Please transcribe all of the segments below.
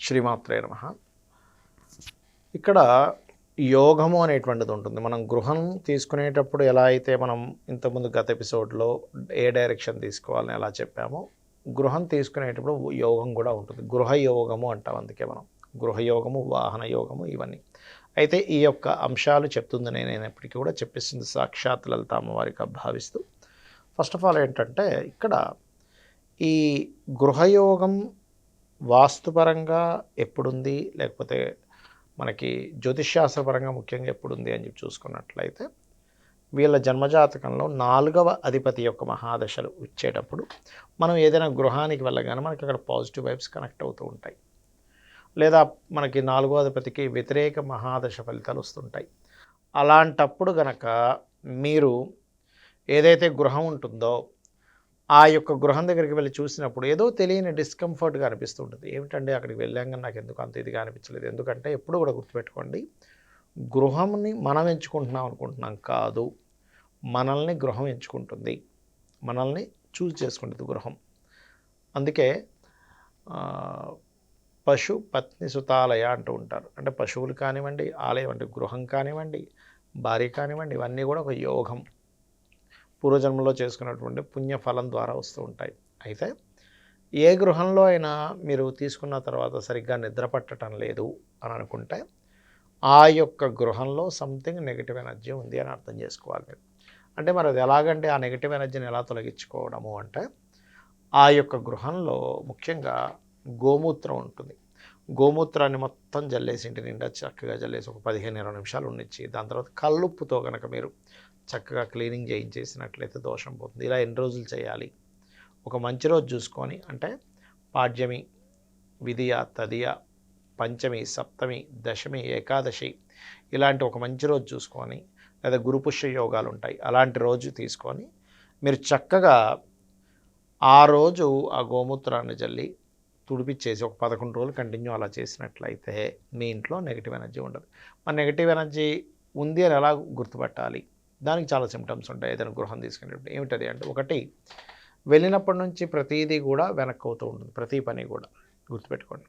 శ్రీమాత్రే నమః. ఇక్కడ యోగము అనేటువంటిది ఉంటుంది. మనం గృహం తీసుకునేటప్పుడు ఎలా అయితే మనం ఇంతకుముందు గత ఎపిసోడ్లో ఏ డైరెక్షన్ తీసుకోవాలని ఎలా చెప్పామో, గృహం తీసుకునేటప్పుడు యోగం కూడా ఉంటుంది. గృహ యోగము అంటాం. అందుకే మనం గృహయోగము, వాహన యోగము ఇవన్నీ. అయితే ఈ యొక్క అంశాలు చెప్తుంది నేనైనప్పటికీ కూడా చెప్పిస్తుంది సాక్షాత్ లలిత అమ్మవారిగా భావిస్తూ. ఫస్ట్ ఆఫ్ ఆల్ ఏంటంటే ఇక్కడ ఈ గృహయోగం వాస్తుపరంగా ఎప్పుడుంది, లేకపోతే మనకి జ్యోతిష్శాస్త్రపరంగా ముఖ్యంగా ఎప్పుడుంది అని చెప్పి చూసుకున్నట్లయితే, వీళ్ళ జన్మజాతకంలో 4వ అధిపతి యొక్క మహాదశలు వచ్చేటప్పుడు మనం ఏదైనా గృహానికి వెళ్ళగానే మనకి అక్కడ పాజిటివ్ వైబ్స్ కనెక్ట్ అవుతూ ఉంటాయి. లేదా మనకి 4వ అధిపతికి వ్యతిరేక మహాదశ ఫలితాలు వస్తుంటాయి. అలాంటప్పుడు గనక మీరు ఏదైతే గృహం ఉంటుందో ఆ యొక్క గృహం దగ్గరికి వెళ్ళి చూసినప్పుడు ఏదో తెలియని డిస్కంఫర్ట్గా అనిపిస్తుంటుంది. ఏమిటండి అక్కడికి వెళ్ళాక నాకు ఎందుకు అంత ఇదిగా అనిపించలేదు. ఎందుకంటే ఎప్పుడు కూడా గుర్తుపెట్టుకోండి, గృహంని మనం ఎంచుకుంటున్నాం అనుకుంటున్నాం కాదు, మనల్ని గృహం ఎంచుకుంటుంది, మనల్ని చూజ్ చేసుకుంటుంది గృహం. అందుకే పశు పత్ని సుతాలయ అంటూ ఉంటారు. అంటే పశువులు కానివ్వండి, ఆలయం అంటే గృహం కానివ్వండి, భార్య కానివ్వండి, ఇవన్నీ కూడా ఒక యోగం, పూర్వజన్మలో చేసుకున్నటువంటి పుణ్యఫలం ద్వారా వస్తూ ఉంటాయి. అయితే ఏ గృహంలో అయినా మీరు తీసుకున్న తర్వాత సరిగ్గా నిద్ర పట్టడం లేదు అని అనుకుంటే ఆ యొక్క గృహంలో సంథింగ్ నెగిటివ్ ఎనర్జీ ఉంది అని అర్థం చేసుకోవాలి మీరు. అంటే మరి అది ఎలాగంటే ఆ నెగిటివ్ ఎనర్జీని ఎలా తొలగించుకోవడము అంటే, ఆ యొక్క గృహంలో ముఖ్యంగా గోమూత్రం ఉంటుంది. గోమూత్రాన్ని మొత్తం జల్లేసి ఇంటి నిండా చక్కగా జల్లేసి ఒక 15-20 నిమిషాలు ఉండిచ్చి, దాని తర్వాత కల్లుప్పుతో కనుక మీరు చక్కగా క్లీనింగ్ చేయించేసినట్లయితే దోషం పోతుంది. ఇలా ఎన్ని రోజులు చేయాలి? ఒక మంచి రోజు చూసుకొని, అంటే పాడ్యమి, విధియ, తదియ, పంచమి, సప్తమి, దశమి, ఏకాదశి ఇలాంటి ఒక మంచి రోజు చూసుకొని, లేదా గురుపుష్య యోగాలు ఉంటాయి, అలాంటి రోజు తీసుకొని మీరు చక్కగా ఆ రోజు ఆ గోమూత్రాన్ని జల్లి తుడిపిచ్చేసి ఒక 11 రోజులు కంటిన్యూ అలా చేసినట్లయితే మీ ఇంట్లో నెగిటివ్ ఎనర్జీ ఉండదు. మన నెగిటివ్ ఎనర్జీ ఉంది అని ఎలా గుర్తుపట్టాలి? దానికి చాలా సిమ్టమ్స్ ఉంటాయి ఏదైనా గృహం తీసుకునేటప్పుడు. ఏమిటది అంటే, ఒకటి, వెళ్ళినప్పటి నుంచి ప్రతిదీ కూడా వెనక్కి అవుతూ ఉంటుంది, ప్రతి పని కూడా గుర్తుపెట్టుకోండి.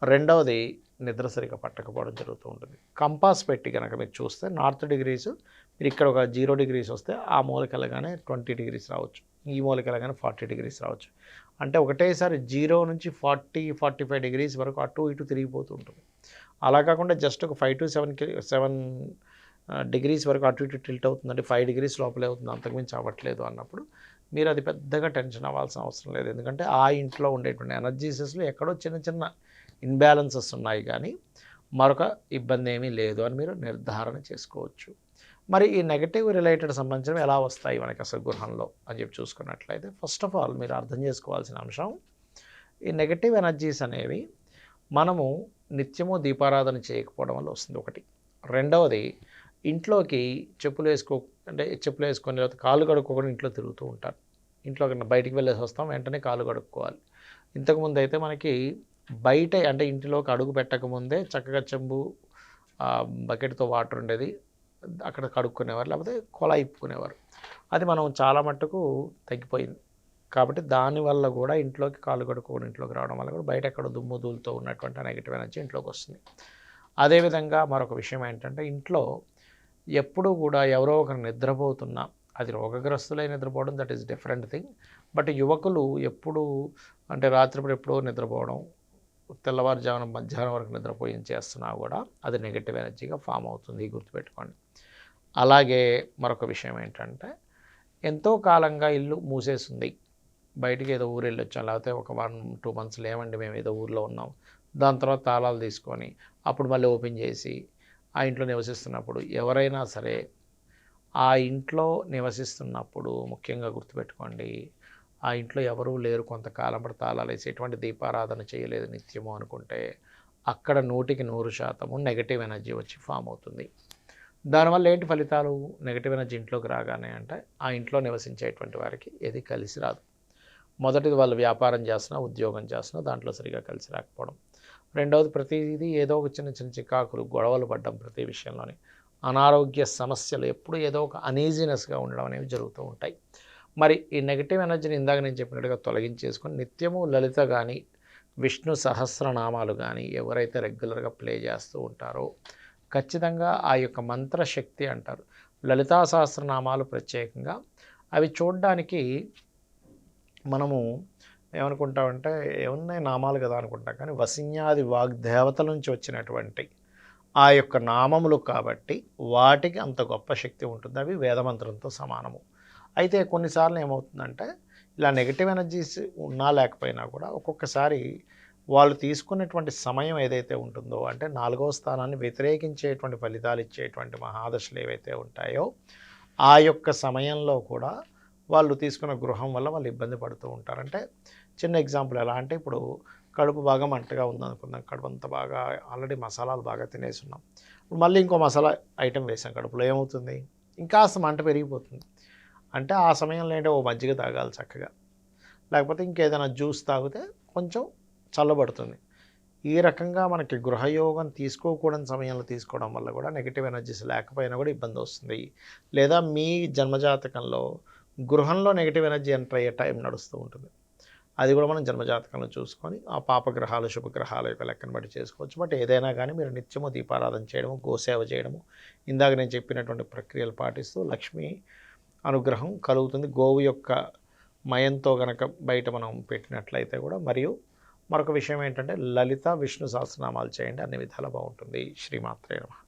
రెండవది, నిద్ర సరిగా పట్టకపోవడం జరుగుతూ ఉంటుంది. కంపాస్ పెట్టి కనుక మీరు చూస్తే నార్త్ డిగ్రీస్, మీరు ఇక్కడ ఒక 0 డిగ్రీస్ వస్తే ఆ మూలకెళ్ళగానే 20 డిగ్రీస్ రావచ్చు, ఈ మూలకెళ్ళగానే 40 డిగ్రీస్ రావచ్చు. అంటే ఒకటేసారి 0 నుంచి 40-45 డిగ్రీస్ వరకు అటు ఇటు తిరిగిపోతూ ఉంటుంది. అలా కాకుండా జస్ట్ ఒక 5 to 7 డిగ్రీస్ వరకు అటు ఇటు టిల్ట్ అవుతుందండి, 5 డిగ్రీస్ లోపలే అవుతుంది, అంతకుమించి అవ్వట్లేదు అన్నప్పుడు మీరు అది పెద్దగా టెన్షన్ అవ్వాల్సిన అవసరం లేదు. ఎందుకంటే ఆ ఇంట్లో ఉండేటువంటి ఎనర్జీసెస్లో ఎక్కడో చిన్న చిన్న ఇన్బ్యాలెన్సెస్ ఉన్నాయి, కానీ మరొక ఇబ్బంది ఏమీ లేదు అని మీరు నిర్ధారణ చేసుకోవచ్చు. మరి ఈ నెగటివ్ రిలేటెడ్ సంబంధించినవి ఎలా వస్తాయి మనకి అసలు గృహంలో అని చెప్పి చూసుకున్నట్లయితే, ఫస్ట్ ఆఫ్ ఆల్ మీరు అర్థం చేసుకోవాల్సిన అంశం, ఈ నెగటివ్ ఎనర్జీస్ అనేవి మనము నిత్యము దీపారాధన చేయకపోవడం వల్ల వస్తుంది ఒకటి. రెండవది, ఇంట్లోకి చెప్పులు వేసుకొని లేకపోతే కాళ్ళు కడుక్కోకుండా ఇంట్లో తిరుగుతూ ఉంటారు. ఇంట్లో బయటికి వెళ్ళేసి వస్తాం, వెంటనే కాళ్ళు కడుక్కోవాలి. ఇంతకుముందు అయితే మనకి బయట అంటే ఇంటిలోకి అడుగు పెట్టకముందే చక్కగా చెంబు బకెట్తో వాటర్ ఉండేది, అక్కడ కడుక్కునేవారు, లేకపోతే కొలాయి ఇప్పుకునేవారు. అది మనం చాలా మట్టుకు తగ్గిపోయింది. కాబట్టి దానివల్ల కూడా ఇంట్లోకి కాళ్ళు కడుక్కోవడం, ఇంట్లోకి రావడం వల్ల కూడా బయట ఎక్కడ దుమ్ము ధూళితో ఉన్నటువంటి నెగిటివ్ ఎనర్జీ ఇంట్లోకి వస్తుంది. అదేవిధంగా మరొక విషయం ఏంటంటే, ఇంట్లో ఎప్పుడూ కూడా ఎవరో ఒకరు నిద్రపోతున్నా, అది రోగగ్రస్తులై నిద్రపోవడం, that is different thing. But యువకులు ఎప్పుడు అంటే రాత్రిపూట ఎప్పుడో నిద్రపోవడం, తెల్లవారుజామున మధ్యాహ్నం వరకు నిద్రపోయి చేస్తున్నా కూడా అది నెగిటివ్ ఎనర్జీగా ఫామ్ అవుతుంది, గుర్తుపెట్టుకోండి. అలాగే మరొక విషయం ఏంటంటే, ఎంతో కాలంగా ఇల్లు మూసేస్తుంది, బయటికి ఏదో ఊరు వెళ్ళొచ్చాం, లేకపోతే ఒక 1-2 మంత్స్ లేవండి మేము ఏదో ఊర్లో ఉన్నాం, దాని తర్వాత తాళాలు తీసుకొని అప్పుడు మళ్ళీ ఓపెన్ చేసి ఆ ఇంట్లో నివసిస్తున్నప్పుడు, ఎవరైనా సరే ఆ ఇంట్లో నివసిస్తున్నప్పుడు ముఖ్యంగా గుర్తుపెట్టుకోండి, ఆ ఇంట్లో ఎవరూ లేరు, కొంతకాలం పాటు తాళాలు వేసి ఎటువంటి దీపారాధన చేయలేదు నిత్యము అనుకుంటే, అక్కడ 100% నెగటివ్ ఎనర్జీ వచ్చి ఫామ్ అవుతుంది. దానివల్ల ఏంటి ఫలితాలు? నెగటివ్ ఎనర్జీ ఇంట్లోకి రాగానే అంటే ఆ ఇంట్లో నివసించేటువంటి వారికి ఏది కలిసి రాదు. మొదటిది, వాళ్ళు వ్యాపారం చేస్తున్నా, ఉద్యోగం చేస్తున్నా దాంట్లో సరిగా కలిసి రాకపోవడం. రెండవది, ప్రతిదీ ఏదో ఒక చిన్న చిన్న చికాకులు, గొడవలు పడ్డం, ప్రతి విషయంలోని అనారోగ్య సమస్యలు, ఎప్పుడు ఏదో ఒక అనీజీనెస్గా ఉండడం అనేవి జరుగుతూ ఉంటాయి. మరి ఈ నెగటివ్ ఎనర్జీని ఇందాక నేను చెప్పినట్టుగా తొలగించేసుకొని నిత్యము లలిత కానీ విష్ణు సహస్రనామాలు కానీ ఎవరైతే రెగ్యులర్గా ప్లే చేస్తూ ఉంటారో ఖచ్చితంగా ఆ యొక్క మంత్రశక్తి అంటారు. లలితా సహస్రనామాలు ప్రత్యేకంగా అవి చూడడానికి మనము ఏమనుకుంటామంటే ఏమున్నాయి నామాలు కదా అనుకుంటాం, కానీ వసిన్యాది వాగ్దేవతల నుంచి వచ్చినటువంటి ఆ యొక్క నామములు కాబట్టి వాటికి అంత గొప్ప శక్తి ఉంటుంది. అవి వేదమంత్రంతో సమానము. అయితే కొన్నిసార్లు ఏమవుతుందంటే ఇలా నెగిటివ్ ఎనర్జీస్ ఉన్నా లేకపోయినా కూడా ఒక్కొక్కసారి వాళ్ళు తీసుకున్నటువంటి సమయం ఏదైతే ఉంటుందో, అంటే 4వ స్థానాన్ని వ్యతిరేకించేటువంటి ఫలితాలు ఇచ్చేటువంటి మహాదశలు ఏవైతే ఉంటాయో ఆ యొక్క సమయంలో కూడా వాళ్ళు తీసుకున్న గృహం వల్ల వాళ్ళు ఇబ్బంది పడుతూ ఉంటారు. అంటే చిన్న ఎగ్జాంపుల్ ఎలా అంటే, ఇప్పుడు కడుపు బాగా మంటగా ఉందనుకుందాం, కడుపు అంతా బాగా ఆల్రెడీ మసాలాలు బాగా తినేస్తున్నాం, మళ్ళీ ఇంకో మసాలా ఐటెం వేసాం కడుపులో, ఏమవుతుంది ఇంకాస్త మంట పెరిగిపోతుంది. అంటే ఆ సమయంలో ఏంటో ఓ మజ్జిగ తాగాలి చక్కగా, లేకపోతే ఇంకేదైనా జ్యూస్ తాగితే కొంచెం చల్లబడుతుంది. ఈ రకంగా మనకి గృహయోగం తీసుకోకూడని సమయంలో తీసుకోవడం వల్ల కూడా నెగిటివ్ ఎనర్జీస్ లేకపోయినా కూడా ఇబ్బంది వస్తుంది. లేదా మీ జన్మజాతకంలో గృహంలో నెగిటివ్ ఎనర్జీ ఎంటర్ అయ్యే టైం నడుస్తూ ఉంటుంది. అది కూడా మనం జన్మజాతకంలో చూసుకొని ఆ పాపగ్రహాలు శుభగ్రహాల యొక్క లెక్కను బట్టి చేసుకోవచ్చు. బట్ ఏదైనా కానీ మీరు నిత్యము దీపారాధన చేయడము, గోసేవ చేయడము, ఇందాక నేను చెప్పినటువంటి ప్రక్రియలు పాటిస్తూ లక్ష్మీ అనుగ్రహం కలుగుతుంది. గోవు యొక్క మయంతో గనక బయట మనం పెట్టినట్లయితే కూడా. మరియు మరొక విషయం ఏంటంటే లలిత విష్ణు సహస్రనామాలు చేయండి, అన్ని విధాలా బాగుంటుంది. శ్రీమాత్రే నమః.